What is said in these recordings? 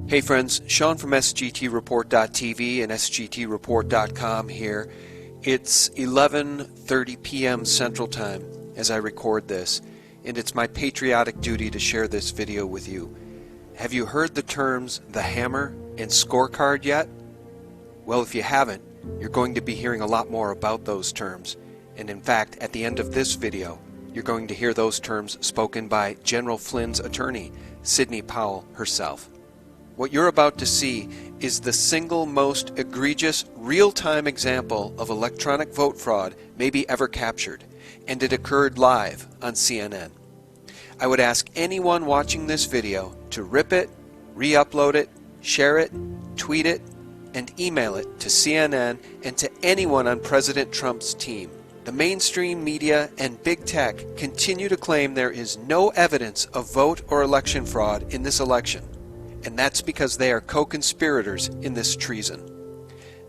Hey friends, Sean from sgtreport.tv and sgtreport.com here. It's 11:30 p.m. Central Time as I record this, and it's my patriotic duty to share this video with you. Have you heard the terms the hammer and scorecard yet? Well, if you haven't, you're going to be hearing a lot more about those terms. And in fact, at the end of this video, you're going to hear those terms spoken by General Flynn's attorney, Sidney Powell herself. What you're about to see is the single most egregious real-time example of electronic vote fraud maybe ever captured, and it occurred live on CNN. I would ask anyone watching this video to rip it, re-upload it, share it, tweet it, and email it to CNN and to anyone on President Trump's team. The mainstream media and big tech continue to claim there is no evidence of vote or election fraud in this election. And that's because they are co-conspirators in this treason.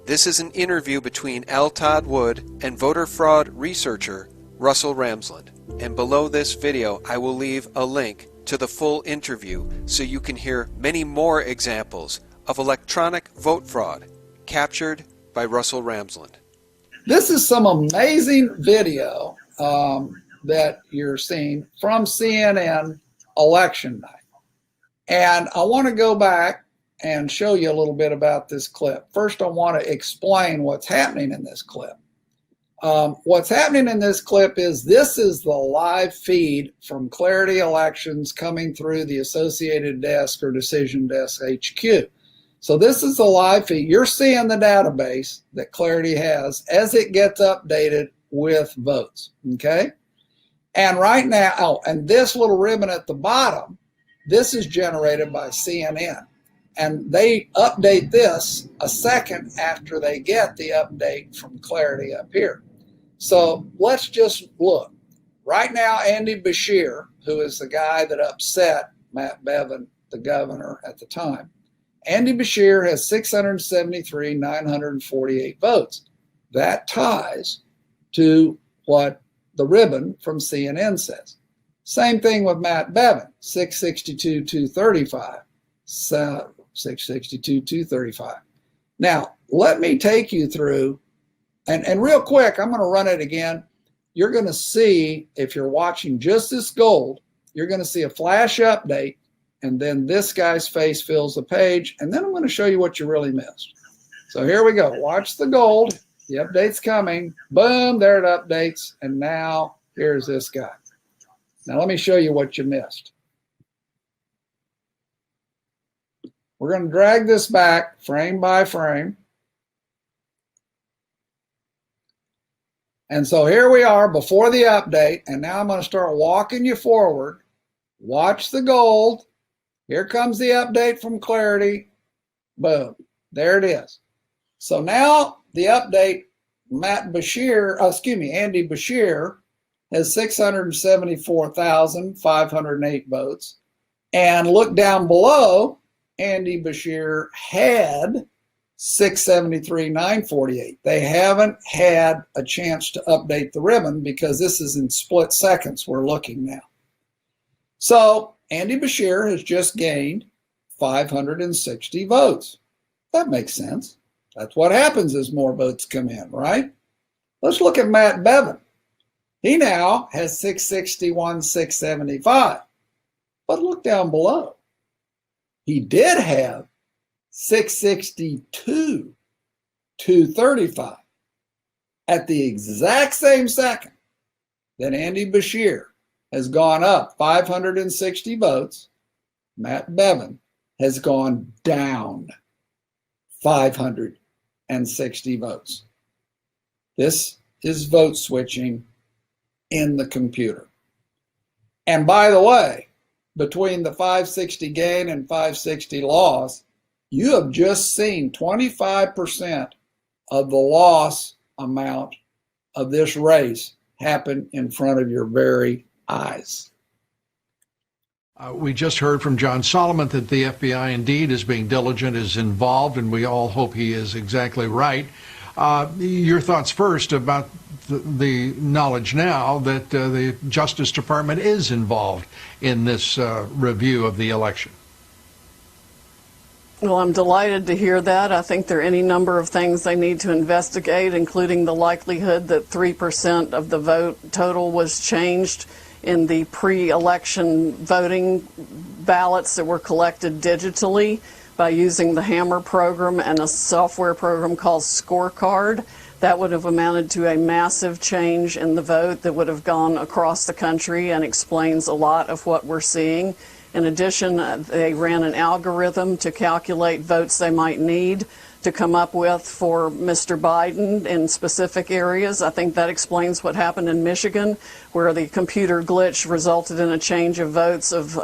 This is an interview between L. Todd Wood and voter fraud researcher Russell Ramsland. And below this video, I will leave a link to the full interview so you can hear many more examples of electronic vote fraud captured by Russell Ramsland. This is some amazing video that you're seeing from CNN election night. And I want to go back and show you a little bit about this clip. First, I want to explain what's happening in this clip. What's happening in this clip is this is the live feed from Clarity Elections coming through the Associated Desk or Decision Desk HQ. So this is the live feed. You're seeing the database that Clarity has as it gets updated with votes, okay? And right now, oh, and this little ribbon at the bottom, this is generated by CNN, and they update this a second after they get the update from Clarity up here. So let's just look. Right now, Andy Beshear, who is the guy that upset Matt Bevin, the governor at the time, Andy Beshear has 673,948 votes. That ties to what the ribbon from CNN says. Same thing with Matt Bevin, 662,235. So 662,235. Now, let me take you through, and real quick, I'm going to run it again. You're going to see, if you're watching just this gold, you're going to see a flash update, and then this guy's face fills the page, and then I'm going to show you what you really missed. So here we go. Watch the gold. The update's coming. Boom, there it updates, and now here's this guy. Now let me show you what you missed. We're going to drag this back frame by frame. And so here we are before the update, and now I'm going to start walking you forward. Watch the gold. Here comes the update from Clarity. Boom. There it is. So now the update, Andy Beshear has 674,508 votes. And look down below, Andy Beshear had 673,948. They haven't had a chance to update the ribbon because this is in split seconds we're looking now. So Andy Beshear has just gained 560 votes. That makes sense. That's what happens as more votes come in, right? Let's look at Matt Bevin. He now has 661,675. But look down below. He did have 662,235 at the exact same second that Andy Beshear has gone up 560 votes. Matt Bevin has gone down 560 votes. This is vote switching in the computer. And by the way, between the 560 gain and 560 loss, you have just seen 25% of the loss amount of this race happen in front of your very eyes. We just heard from John Solomon that the FBI indeed is being diligent, is involved, and we all hope he is exactly right. Your thoughts first about the knowledge now that the Justice Department is involved in this review of the election. Well, I'm delighted to hear that. I think there are any number of things they need to investigate, including the likelihood that 3% of the vote total was changed in the pre-election voting ballots that were collected digitally by using the Hammer program and a software program called Scorecard. That would have amounted to a massive change in the vote that would have gone across the country and explains a lot of what we're seeing. In addition, they ran an algorithm to calculate votes they might need to come up with for Mr. Biden in specific areas. I think that explains what happened in Michigan, where the computer glitch resulted in a change of votes of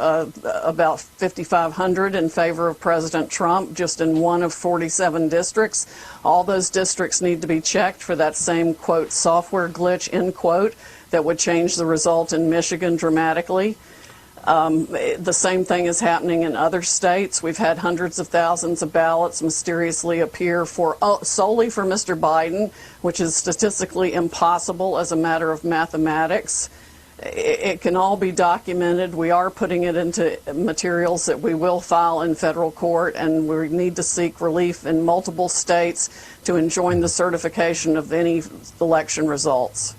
about 5,500 in favor of President Trump, just in one of 47 districts. All those districts need to be checked for that same, quote, software glitch, end quote, that would change the result in Michigan dramatically. The same thing is happening in other states. We've had hundreds of thousands of ballots mysteriously appear solely for Mr. Biden, which is statistically impossible as a matter of mathematics. It can all be documented. We are putting it into materials that we will file in federal court, and we need to seek relief in multiple states to enjoin the certification of any election results.